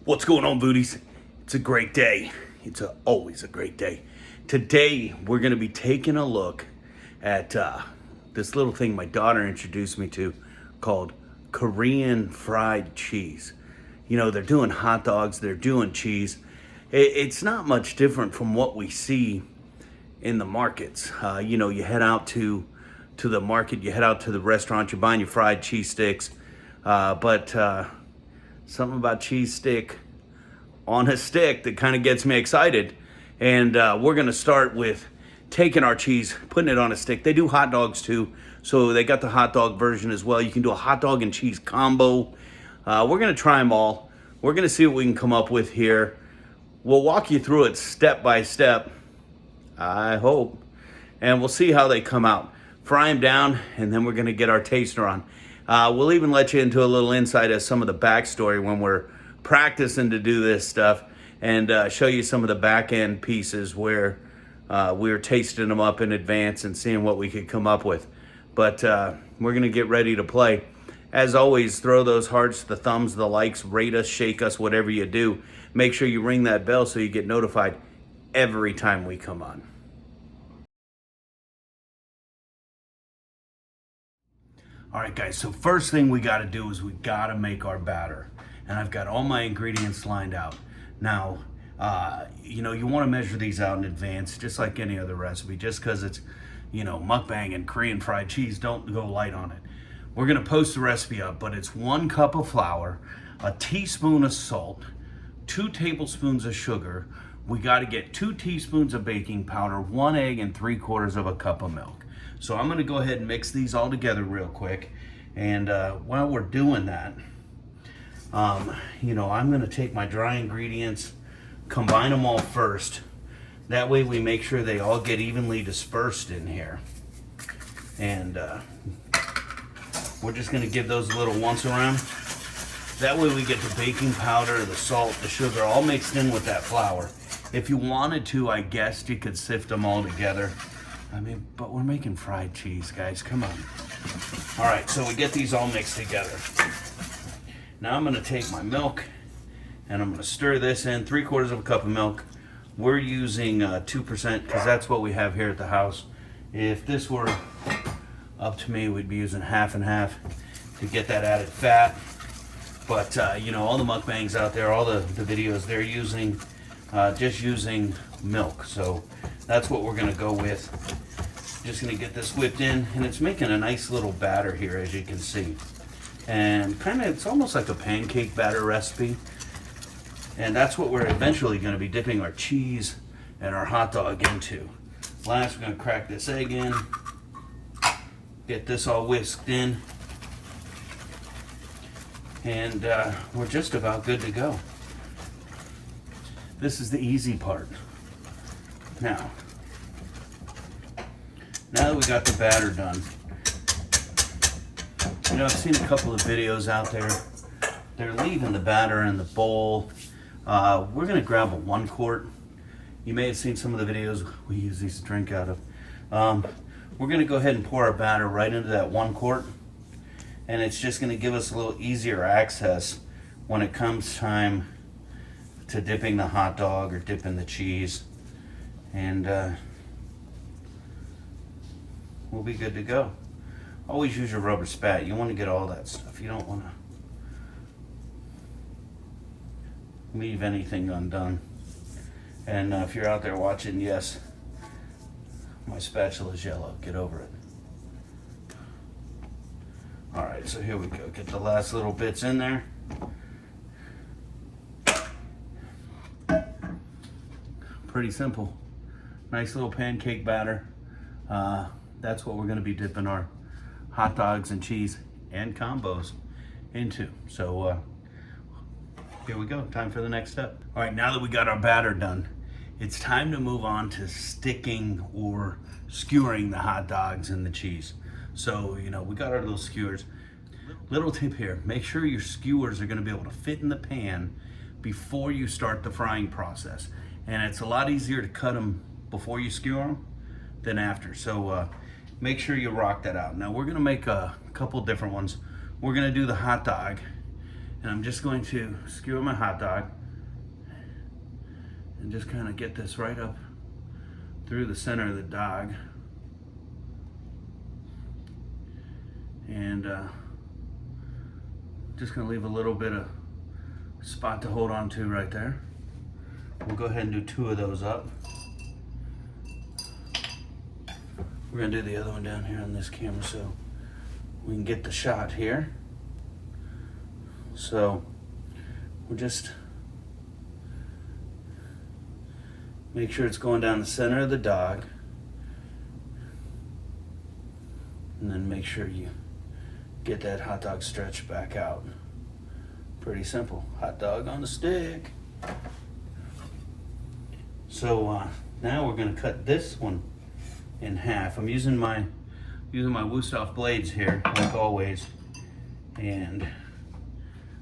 What's going on, Voodies? It's a great day. Always a great day. Today, we're going to be taking a look at this little thing my daughter introduced me to called Korean fried cheese. You know, they're doing hot dogs, they're doing cheese. It's not much different from what we see in the markets. You know, you head out to the market, you head out to the restaurant, you're buying your fried cheese sticks. But something about cheese stick on a stick that kind of gets me excited. And we're gonna start with taking our cheese, putting it on a stick. They do hot dogs too, so they got the hot dog version as well. You can do a hot dog and cheese combo. We're gonna try them all. We're gonna see what we can come up with here. We'll walk you through it step by step, I hope, and we'll see how they come out. Fry them down, and then we're gonna get our taster on. We'll even let you into a little insight of some of the backstory when we're practicing to do this stuff, and show you some of the back end pieces where we were tasting them up in advance and seeing what we could come up with. But we're gonna get ready to play. As always, throw those hearts, the thumbs, the likes, rate us, shake us, whatever you do. Make sure you ring that bell so you get notified every time we come on. All right, guys, so first thing we gotta do is we gotta make our batter. And I've got all my ingredients lined out. Now, you know, you wanna measure these out in advance, just like any other recipe. Just because it's, you know, mukbang and Korean fried cheese, don't go light on it. We're gonna post the recipe up, but it's 1 cup of flour, a teaspoon of salt, 2 tablespoons of sugar. We gotta get 2 teaspoons of baking powder, 1 egg, and 3/4 of a cup of milk. So I'm gonna go ahead and mix these all together real quick. And while we're doing that, you know, I'm gonna take my dry ingredients, combine them all first. That way we make sure they all get evenly dispersed in here. And we're just gonna give those a little once around. That way we get the baking powder, the salt, the sugar all mixed in with that flour. If you wanted to, I guess you could sift them all together. I mean, but we're making fried cheese, guys, come on. All right, so we get these all mixed together. Now I'm gonna take my milk and I'm gonna stir this in, 3/4 of a cup of milk. We're using 2% because that's what we have here at the house. If this were up to me, we'd be using half and half to get that added fat. But you know, all the mukbangs out there, all the videos, they're using, just using milk. So that's what we're gonna go with. Just gonna get this whipped in, and it's making a nice little batter here, as you can see. And kind of, it's almost like a pancake batter recipe. And that's what we're eventually gonna be dipping our cheese and our hot dog into. Last, we're gonna crack this egg in, get this all whisked in, and we're just about good to go. This is the easy part. Now that we got the batter done, you know, I've seen a couple of videos out there. They're leaving the batter in the bowl. We're gonna grab a 1 quart. You may have seen some of the videos we use these to drink out of. We're gonna go ahead and pour our batter right into that 1 quart. And it's just gonna give us a little easier access when it comes time to dipping the hot dog or dipping the cheese. And we'll be good to go. Always use your rubber spat. You want to get all that stuff. You don't want to leave anything undone. And if you're out there watching, yes, my spatula is yellow. Get over it. All right, so here we go. Get the last little bits in there. Pretty simple. Nice little pancake batter. That's what we're gonna be dipping our hot dogs and cheese and combos into. So here we go, time for the next step. All right, now that we got our batter done, it's time to move on to sticking or skewering the hot dogs and the cheese. So, you know, we got our little skewers. Little tip here, make sure your skewers are gonna be able to fit in the pan before you start the frying process. And it's a lot easier to cut them before you skewer them than after. So make sure you rock that out. Now we're gonna make a couple different ones. We're gonna do the hot dog, And I'm just going to skewer my hot dog and just kind of get this right up through the center of the dog. And just gonna leave a little bit of spot to hold on to right there. We'll go ahead and do 2 of those up. We're gonna do the other one down here on this camera so we can get the shot here. So we'll just make sure it's going down the center of the dog, and then make sure you get that hot dog stretched back out. Pretty simple. Hot dog on a stick. So now we're gonna cut this one in half. I'm using my Woosoft blades here, like always. And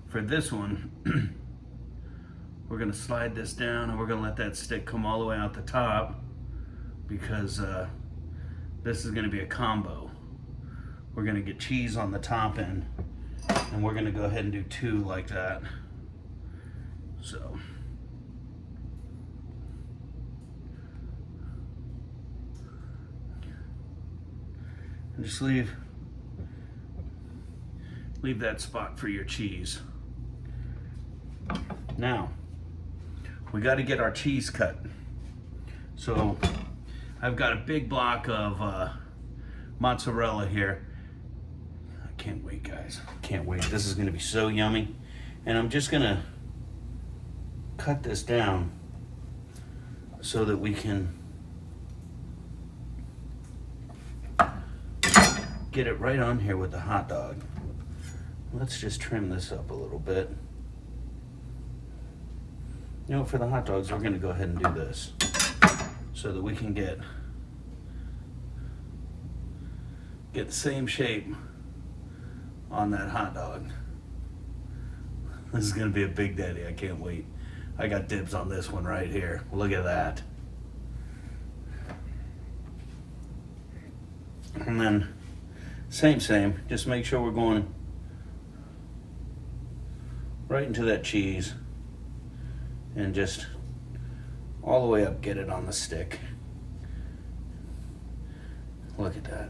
for this one, we're gonna slide this down and we're gonna let that stick come all the way out the top, because this is gonna be a combo. We're gonna get cheese on the top end, and we're gonna go ahead and do 2 like that. So. And just leave that spot for your cheese. Now, we got to get our cheese cut. So I've got a big block of mozzarella here. I can't wait, guys. Can't wait. This is going to be so yummy. And I'm just going to cut this down so that we can get it right on here with the hot dog. Let's just trim this up a little bit. You know, for the hot dogs, we're gonna go ahead and do this so that we can get the same shape on that hot dog. This is gonna be a big daddy, I can't wait. I got dibs on this one right here. Look at that. And then same, just make sure we're going right into that cheese and just all the way up, get it on the stick. Look at that.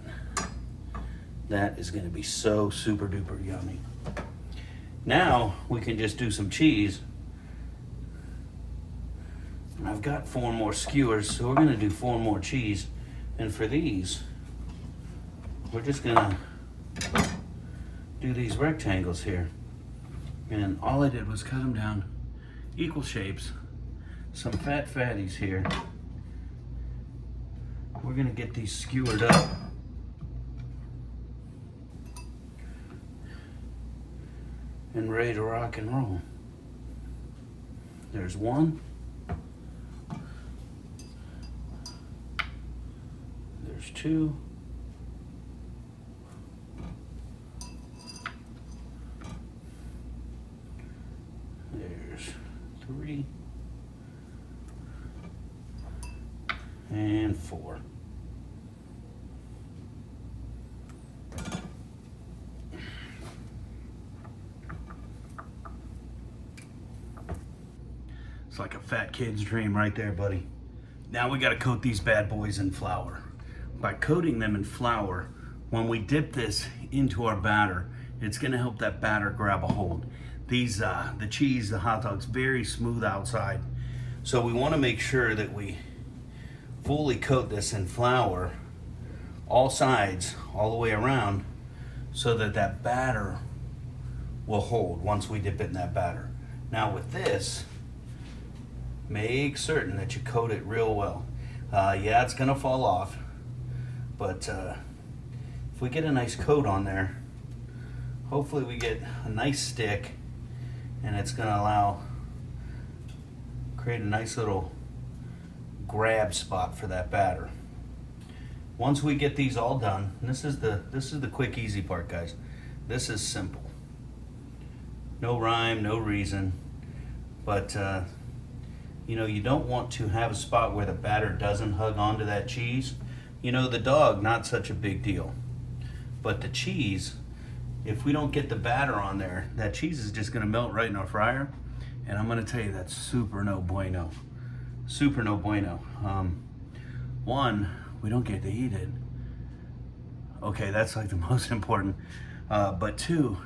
That is going to be so super duper yummy. Now we can just do some cheese. And I've got 4 more skewers, so we're going to do 4 more cheese. And for these, we're just gonna do these rectangles here. And all I did was cut them down equal shapes, some fat fatties here. We're gonna get these skewered up. And ready to rock and roll. There's 1. There's 2. There's 3 and 4. It's like a fat kid's dream right there, buddy. Now we gotta coat these bad boys in flour. By coating them in flour, when we dip this into our batter, it's gonna help that batter grab a hold. These, the cheese, the hot dog's very smooth outside. So we wanna make sure that we fully coat this in flour, all sides, all the way around, so that that batter will hold once we dip it in that batter. Now with this, make certain that you coat it real well. Yeah, it's gonna fall off, but if we get a nice coat on there, hopefully we get a nice stick, and it's gonna create a nice little grab spot for that batter. Once we get these all done, and this is the quick, easy part, guys. This is simple. No rhyme, no reason, but you know, you don't want to have a spot where the batter doesn't hug onto that cheese. You know, the dog, not such a big deal, but the cheese, if we don't get the batter on there, that cheese is just gonna melt right in our fryer. And I'm gonna tell you, that's super no bueno. Super no bueno. One, we don't get to eat it. Okay, that's like the most important. But two,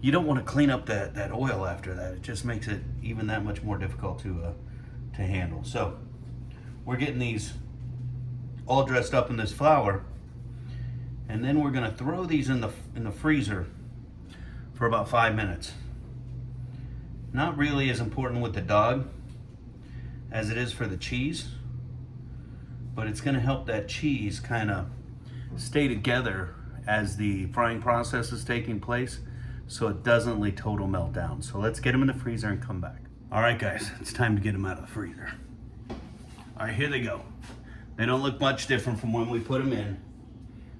you don't want to clean up that oil after that. It just makes it even that much more difficult to handle. So we're getting these all dressed up in this flour, and then we're gonna throw these in the freezer for about 5 minutes. Not really as important with the dog as it is for the cheese, but it's gonna help that cheese kind of stay together as the frying process is taking place, so it doesn't like total meltdown. So let's get them in the freezer and come back. All right, guys, it's time to get them out of the freezer. All right, here they go. They don't look much different from when we put them in,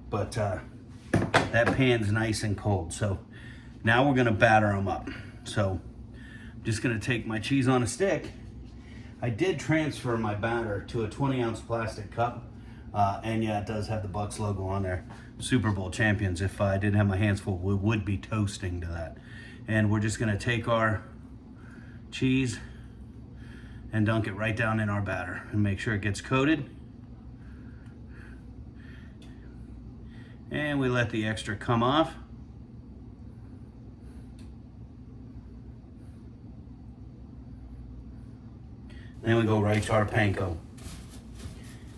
but that pan's nice and cold. So now we're gonna batter them up. So I'm just gonna take my cheese on a stick. I did transfer my batter to a 20-ounce plastic cup. And yeah, it does have the Bucks logo on there. Super Bowl champions. If I didn't have my hands full, we would be toasting to that. And we're just gonna take our cheese and dunk it right down in our batter and make sure it gets coated. And we let the extra come off. Then we go right to our panko.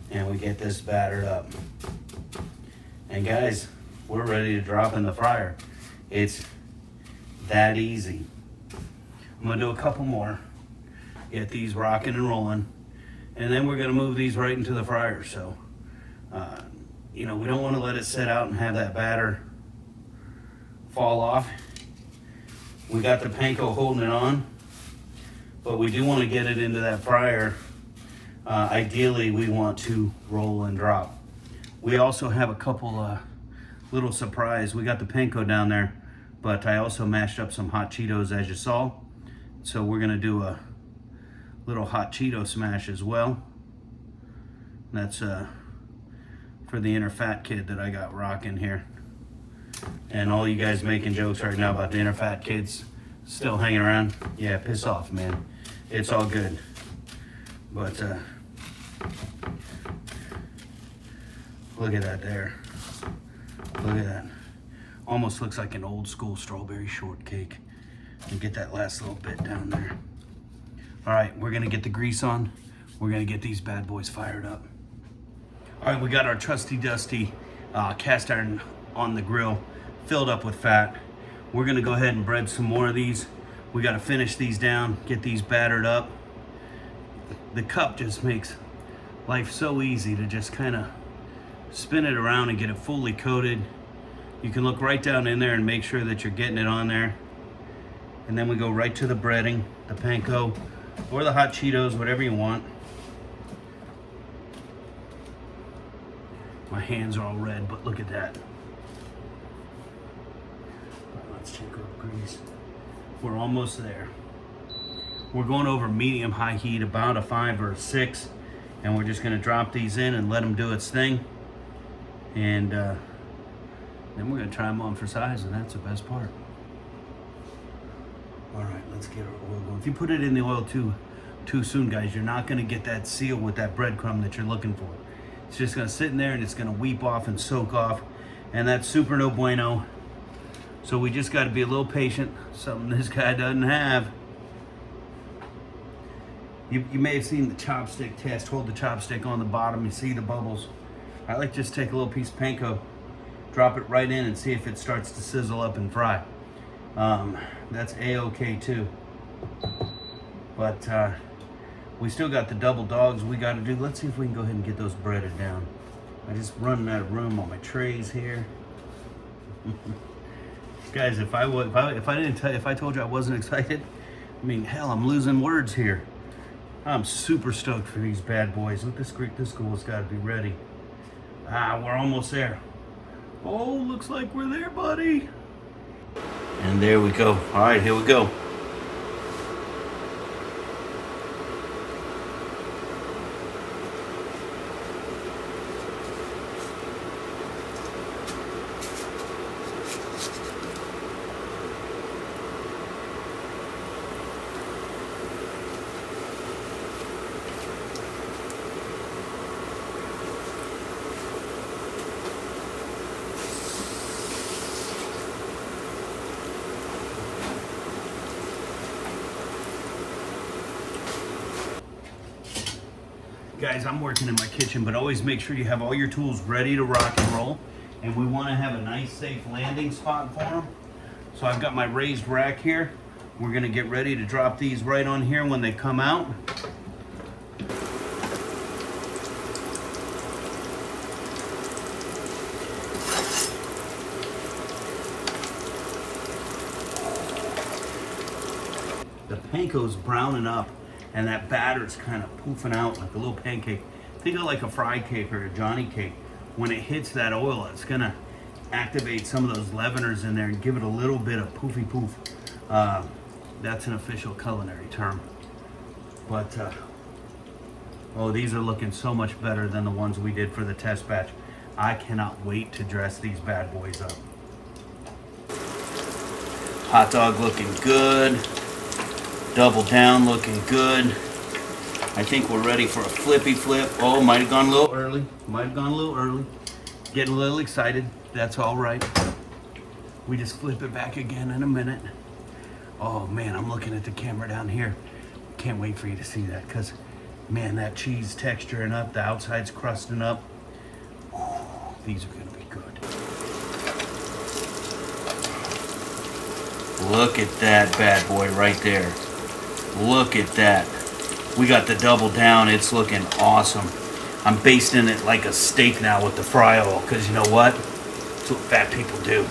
And we get this battered up. And guys, we're ready to drop in the fryer. It's that easy. I'm gonna do a couple more, get these rocking and rolling, and then we're gonna move these right into the fryer. So, you know, we don't wanna let it sit out and have that batter fall off. We got the panko holding it on, but we do wanna get it into that fryer. Ideally, we want to roll and drop. We also have a couple little surprise. We got the panko down there, but I also mashed up some hot Cheetos, as you saw. So we're gonna do a little hot Cheeto smash as well. That's for the inner fat kid that I got rocking here. And all you guys making jokes right now about the inner fat kids still hanging around, yeah, piss off, man. It's all good. But look at that there. Look at that. Almost looks like an old school strawberry shortcake. And get that last little bit down there. All right, we're gonna get the grease on. We're gonna get these bad boys fired up. All right, we got our trusty dusty cast iron on the grill, filled up with fat. We're gonna go ahead and bread some more of these. We gotta finish these down, get these battered up. The cup just makes life so easy to just kind of spin it around and get it fully coated. You can look right down in there and make sure that you're getting it on there. And then we go right to the breading, the panko, or the hot Cheetos, whatever you want. My hands are all red, but look at that. Let's check our grease. We're almost there. We're going over medium-high heat, about a 5 or a 6, and we're just gonna drop these in and let them do its thing. And then we're gonna try them on for size, and that's the best part. All right, let's get our oil going. If you put it in the oil too soon, guys, you're not gonna get that seal with that breadcrumb that you're looking for. It's just gonna sit in there and it's gonna weep off and soak off, and that's super no bueno. So we just gotta be a little patient, something this guy doesn't have. You may have seen the chopstick test. Hold the chopstick on the bottom, you see the bubbles. I like to just take a little piece of panko, drop it right in and see if it starts to sizzle up and fry. That's a-okay too. But we still got the double dogs we gotta do. Let's see if we can go ahead and get those breaded down. I just running out of room on my trays here. Guys, if I told you I wasn't excited, I mean, hell, I'm losing words here. I'm super stoked for these bad boys. Look, this school's got to be ready. We're almost there. Oh, looks like we're there, buddy. And there we go. All right, here we go. Guys, I'm working in my kitchen, but always make sure you have all your tools ready to rock and roll. And we want to have a nice, safe landing spot for them. So I've got my raised rack here. We're going to get ready to drop these right on here when they come out. The panko's browning up and that batter's kind of poofing out like a little pancake. Think of like a fried cake or a Johnny cake. When it hits that oil, it's gonna activate some of those leaveners in there and give it a little bit of poofy poof. That's an official culinary term. But, oh, these are looking so much better than the ones we did for the test batch. I cannot wait to dress these bad boys up. Hot dog looking good. Double down looking good. I think we're ready for a flippy flip. Oh, might have gone a little early. Getting a little excited. That's all right. We just flip it back again in a minute. Oh man, I'm looking at the camera down here. Can't wait for you to see that, because man, that cheese texturing up, the outside's crusting up. Ooh, these are gonna be good. Look at that bad boy right there. Look at that. We got the double down. It's looking awesome. I'm basting it like a steak now with the fry oil, because you know what? That's what fat people do.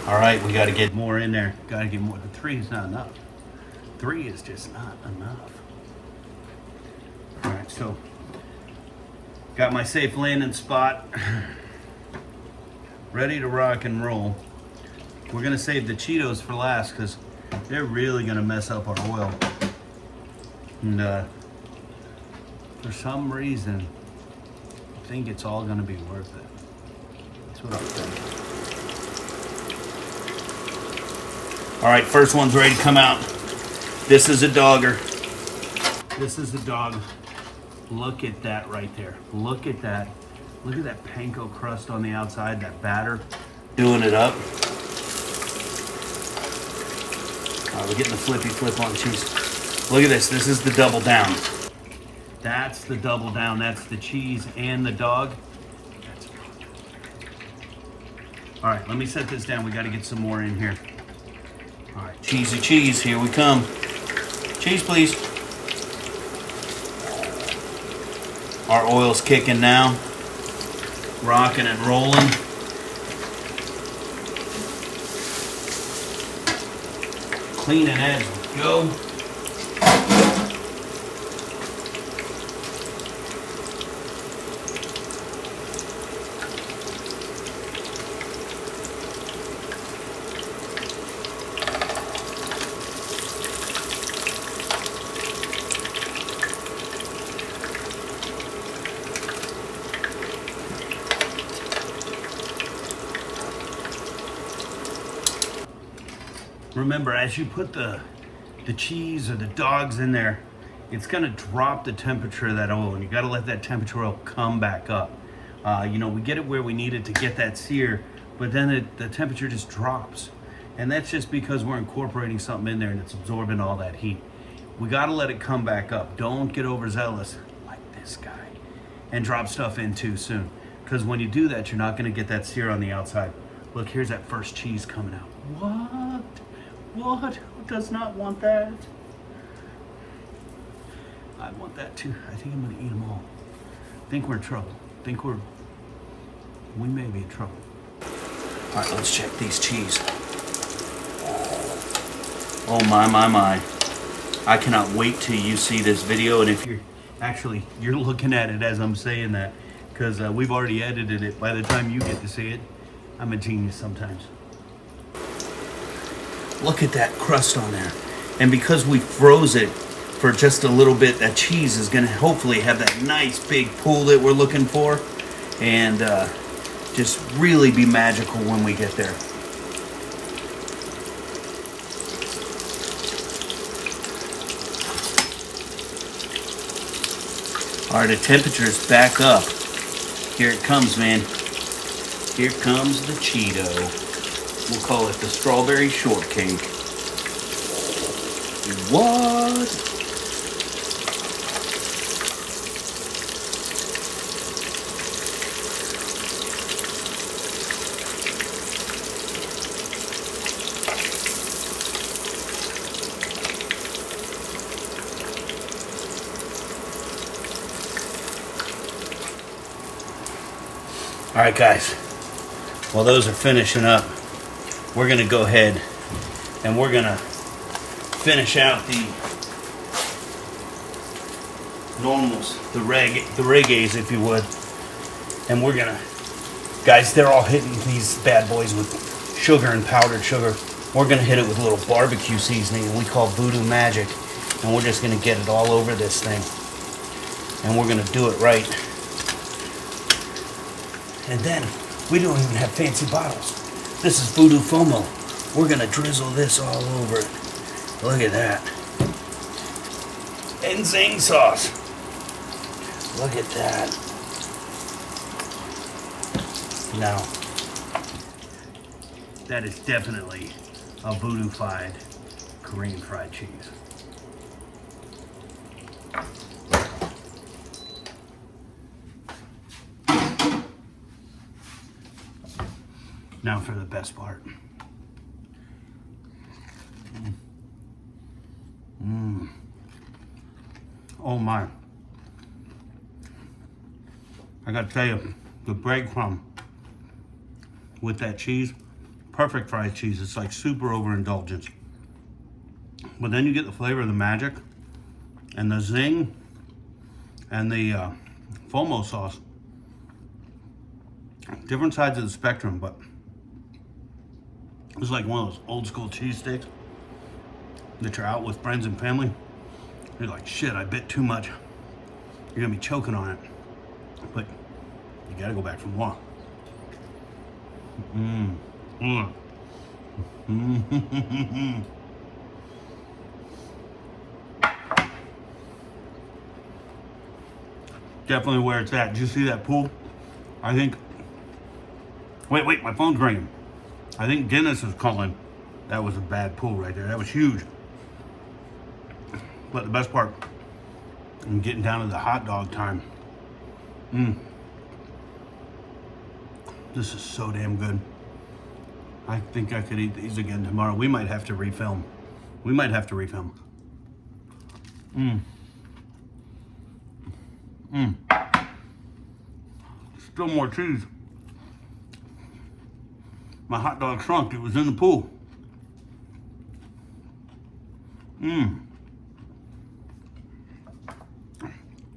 All right, we got to get more in there. Got to get more. The 3 is not enough. 3 is just not enough. All right, so got my safe landing spot. Ready to rock and roll. We're gonna save the Cheetos for last because they're really gonna mess up our oil. And for some reason, I think it's all gonna be worth it. That's what I'm thinking. All right, first one's ready to come out. This is a dogger. This is a dog. Look at that right there. Look at that. Look at that panko crust on the outside, that batter doing it up. All right, we're getting the flippy flip on the cheese. Look at this. This is the double down. That's the double down. That's the cheese and the dog. All right, let me set this down. We got to get some more in here. All right, cheesy cheese, here we come. Cheese, please. Our oil's kicking now. Rocking and rolling. Cleaning as we go. Remember, as you put the cheese or the dogs in there, it's gonna drop the temperature of that oil, and you gotta let that temperature oil come back up. You know, we get it where we need it to get that sear, but then the temperature just drops. And that's just because we're incorporating something in there and it's absorbing all that heat. We gotta let it come back up. Don't get overzealous like this guy and drop stuff in too soon. Because when you do that, you're not gonna get that sear on the outside. Look, here's that first cheese coming out. What? What? Who does not want that? I want that too. I think I'm gonna eat them all. I think we're in trouble. I think we may be in trouble. All right, let's check these cheese. Oh my. I cannot wait till you see this video. And if you're looking at it as I'm saying that, because we've already edited it. By the time you get to see it, I'm a genius sometimes. Look at that crust on there. And because we froze it for just a little bit, that cheese is gonna hopefully have that nice big pull that we're looking for, and just really be magical when we get there. All right, the temperature is back up. Here it comes, man. Here comes the Cheeto. We'll call it the strawberry shortcake. What? All right, guys, while those are finishing up, we're gonna go ahead and we're gonna finish out the normals, the reggaes, if you would. And we're gonna, guys, they're all hitting these bad boys with sugar and powdered sugar. We're gonna hit it with a little barbecue seasoning, and we call VooDoo Magic. And we're just gonna get it all over this thing. And we're gonna do it right. And then, we don't even have fancy bottles. This is VooDoo FOMO. We're gonna drizzle this all over it. Look at that. And zing sauce. Look at that. Now, that is definitely a VooDoo-fied Korean fried cheese. Now for the best part. Oh my. I gotta tell you, the breadcrumb with that cheese, perfect fried cheese. It's like super overindulgent. But then you get the flavor of the magic and the zing and the FOMO sauce. Different sides of the spectrum, but it's like one of those old school cheesesteaks that you're out with friends and family. You're like, shit, I bit too much. You're gonna be choking on it. But you gotta go back for more. Definitely where it's at. Did you see that pool? I think, wait, my phone's ringing. I think Guinness is calling. That was a bad pool right there. That was huge. But the best part, I'm getting down to the hot dog time. This is so damn good. I think I could eat these again tomorrow. We might have to refilm. Still more cheese. My hot dog shrunk. It was in the pool.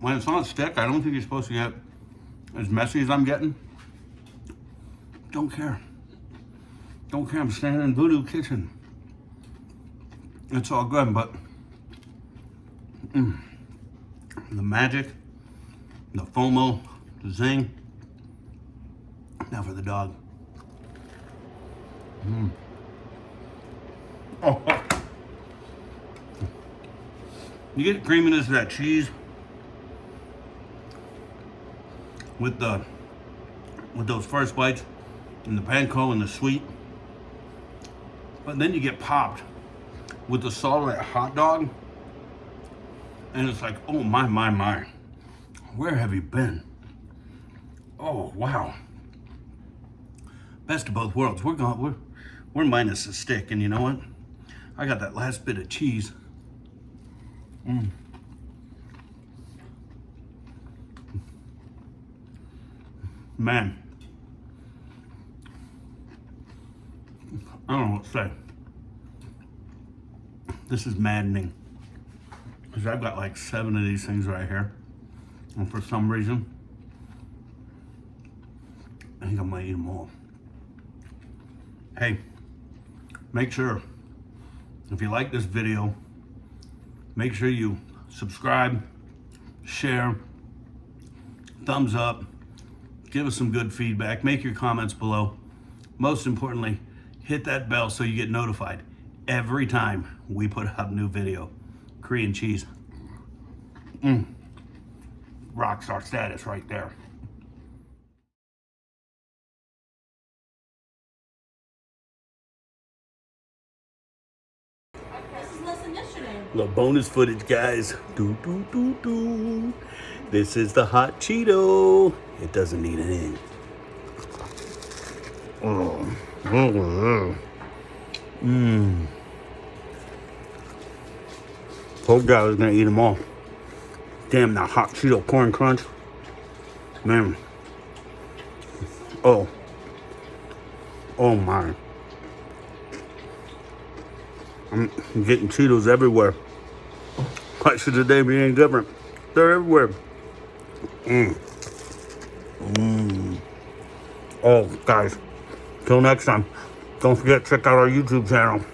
When it's on a stick, I don't think you're supposed to get as messy as I'm getting. Don't care. Don't care. I'm standing in VooDoo kitchen. It's all good, but the magic, the FOMO, the zing. Now for the dog. Oh. You get the creaminess of that cheese with those first bites and the panko and the sweet, but then you get popped with the salt of that hot dog, and it's like, oh my, where have you been? Oh wow, best of both worlds. We're minus a stick, and you know what? I got that last bit of cheese. Man, I don't know what to say. This is maddening. Because I've got like 7 of these things right here. And for some reason, I think I'm gonna eat them all. Hey, make sure, if you like this video, make sure you subscribe, share, thumbs up, give us some good feedback, make your comments below. Most importantly, hit that bell so you get notified every time we put out a new video. Korean cheese. Rockstar status right there. Little bonus footage, guys. Do, do, do, do. This is the hot Cheeto. It doesn't need anything. Oh. Told you I was gonna eat them all. Damn, that hot Cheeto corn crunch. Man. Oh. Oh my. I'm getting Cheetos everywhere. Why should today be any different? They're everywhere. Oh, guys. Till next time. Don't forget to check out our YouTube channel.